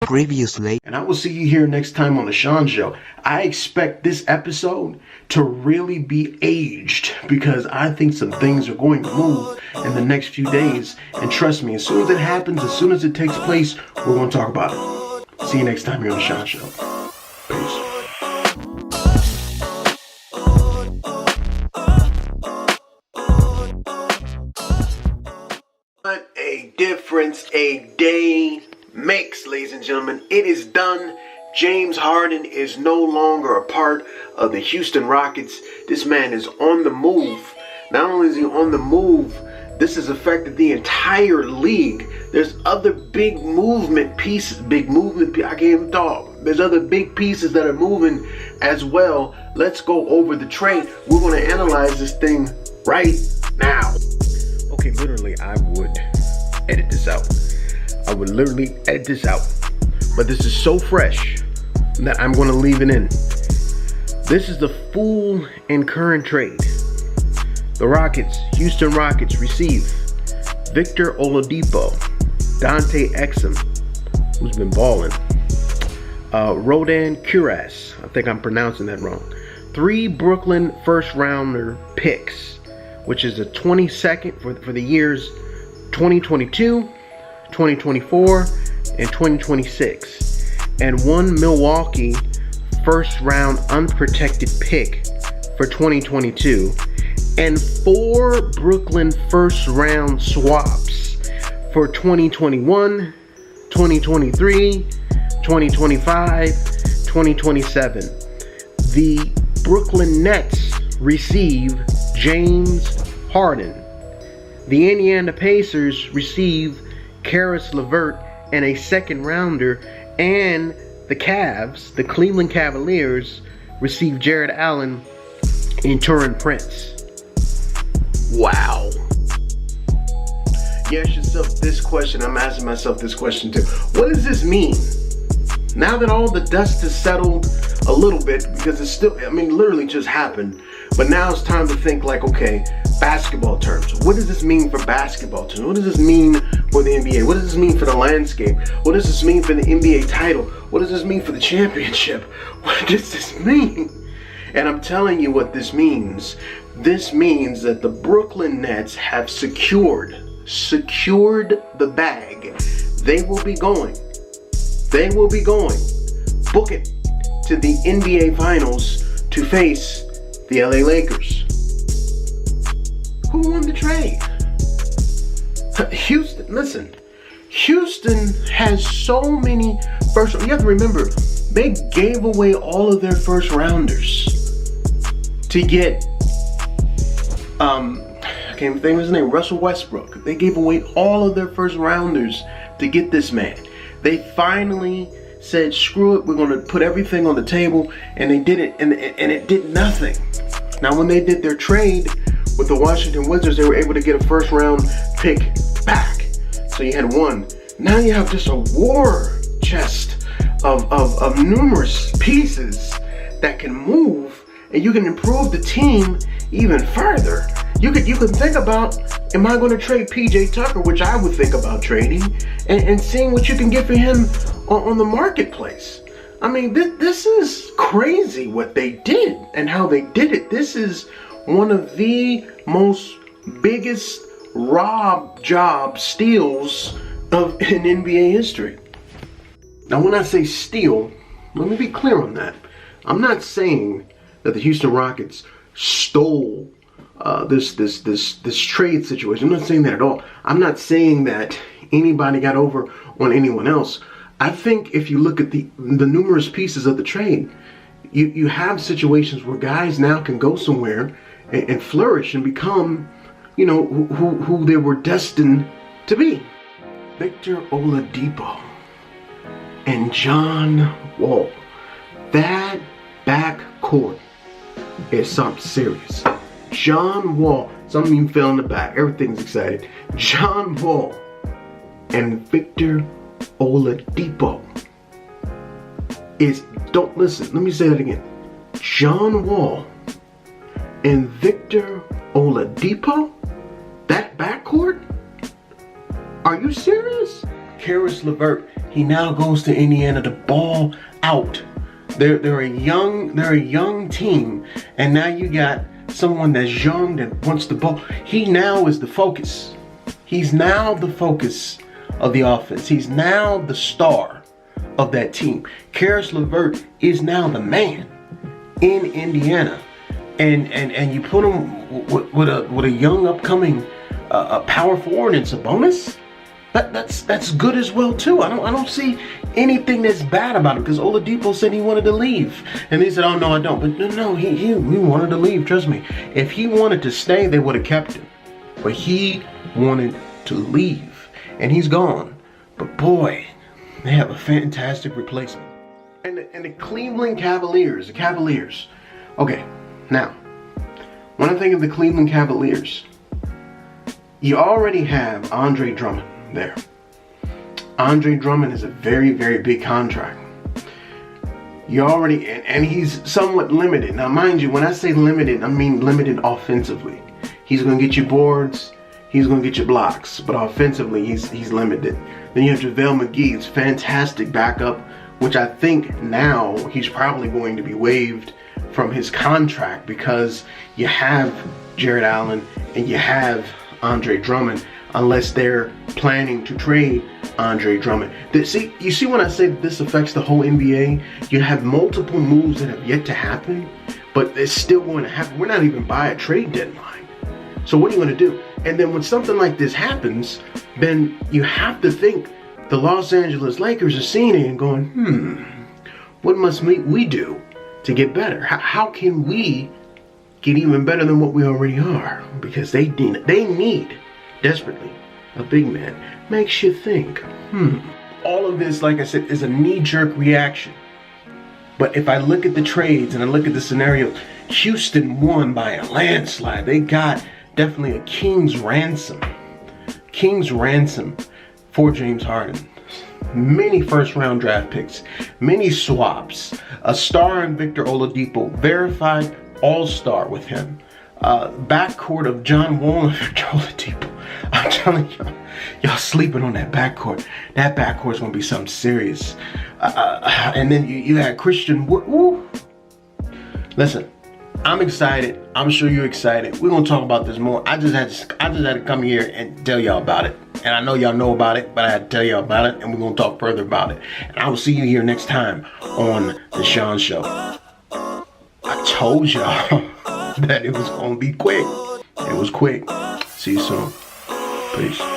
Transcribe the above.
Previously. And I will see you here next time on the Sean Show. I expect this episode to really be aged because I think some things are going to move in the next few days. And trust me, as soon as it happens, as soon as it takes place, we're going to talk about it. See you next time here on the Sean Show. Peace. What a difference a day makes, ladies and gentlemen. It is done. James Harden is no longer a part of the Houston Rockets. This man is on the move. Not only is he on the move, this has affected the entire league. There's other big movement pieces. I can't even talk. There's other big pieces that are moving as well. Let's go over the trade. We're going to analyze this thing right now. Okay, literally, I would edit this out. I would literally edit this out. But this is so fresh that I'm going to leave it in. This is the full and current trade. The Houston Rockets receive Victor Oladipo, Dante Exum, who's been balling, Rodan Kuras, I think I'm pronouncing that wrong, 3 Brooklyn first-rounder picks, which is a 22nd for the years 2022, 2024, and 2026, and 1 Milwaukee first-round unprotected pick for 2022, and 4 Brooklyn first-round swaps for 2021, 2023, 2025, 2027. The Brooklyn Nets receive James Harden. The Indiana Pacers receive Karis LeVert and a second-rounder, and the Cavs, the Cleveland Cavaliers, receive Jared Allen and Taurean Prince. Wow. You ask yourself this question. I'm asking myself this question too. What does this mean? Now that all the dust has settled a little bit, because it's still, literally just happened. But now it's time to think like, okay, basketball terms. What does this mean for basketball terms? What does this mean for the NBA? What does this mean for the landscape? What does this mean for the NBA title? What does this mean for the championship? What does this mean? And I'm telling you what this means. This means that the Brooklyn Nets have secured the bag. They will be going. Book it to the NBA Finals to face the LA Lakers. Who won the trade? Houston. Listen, Houston has so many first. You have to remember, they gave away all of their first rounders to get I can't think of his name, Russell Westbrook. They gave away all of their first rounders to get this man. They finally said, screw it, we're going to put everything on the table, and they did it, and it did nothing. Now, when they did their trade with the Washington Wizards, they were able to get a first round pick back. So you had 1. Now you have just a war chest of numerous pieces that can move, and you can improve the team even further. You could think about, am I going to trade PJ Tucker, which I would think about trading, and seeing what you can get for him on the marketplace. This is crazy what they did and how they did it. This is one of the most biggest rob job steals in NBA history. Now, when I say steal, let me be clear on that. I'm not saying that the Houston Rockets stole this trade situation. I'm not saying that at all. I'm not saying that anybody got over on anyone else. I think if you look at the numerous pieces of the trade, you have situations where guys now can go somewhere and flourish and become, who they were destined to be. Victor Oladipo and John Wall. That backcourt is something serious. John Wall, some of you fell in the back, everything's excited. John Wall and Victor Oladipo don't listen, let me say that again. John Wall and Victor Oladipo, that backcourt? Are you serious? Karis LeVert, He now goes to Indiana to ball out. They're a young team, and now you got someone that's young that wants the ball. He now is the focus. He's now the focus of the offense. He's now the star of that team. Karis LeVert is now the man in Indiana, and you put him with a young upcoming power forward and Sabonis. That's good as well too. I don't see anything that's bad about it, because Oladipo said he wanted to leave, and he said, "Oh no, I don't." But no, he wanted to leave. Trust me. If he wanted to stay, they would have kept him. But he wanted to leave, and he's gone. But boy, they have a fantastic replacement. And the Cleveland Cavaliers, Okay, now when I think of the Cleveland Cavaliers, you already have Andre Drummond there. Andre Drummond is a very, very big contract. You already, and he's somewhat limited. Now, mind you, when I say limited, I mean limited offensively. He's going to get you boards, he's going to get you blocks, but offensively, he's limited. Then you have JaVale McGee's fantastic backup, which I think now he's probably going to be waived from his contract, because you have Jared Allen and you have Andre Drummond, unless they're planning to trade Andre Drummond. You see when I say that this affects the whole NBA, you have multiple moves that have yet to happen, but it's still going to happen. We're not even by a trade deadline. So what are you going to do? And then when something like this happens, then you have to think the Los Angeles Lakers are seeing it and going, what must we do to get better? How can we get even better than what we already are? Because they need desperately a big man. Makes you think, all of this, like I said, is a knee-jerk reaction. But if I look at the trades and I look at the scenario, Houston won by a landslide. They got definitely a king's ransom for James Harden. Many first-round draft picks, many swaps, a star in Victor Oladipo, verified all-star with him. Backcourt of John Wall and Victor Oladipo. I'm telling y'all sleeping on that backcourt. That backcourt's gonna be something serious. And then you had Christian Wood. Listen, I'm excited. I'm sure you're excited. We're gonna talk about this more. I just had to come here and tell y'all about it. And I know y'all know about it, but I had to tell y'all about it, and we're gonna talk further about it. And I will see you here next time on the Sean Show. I told y'all that it was gonna be quick. It was quick. See you soon. Peace.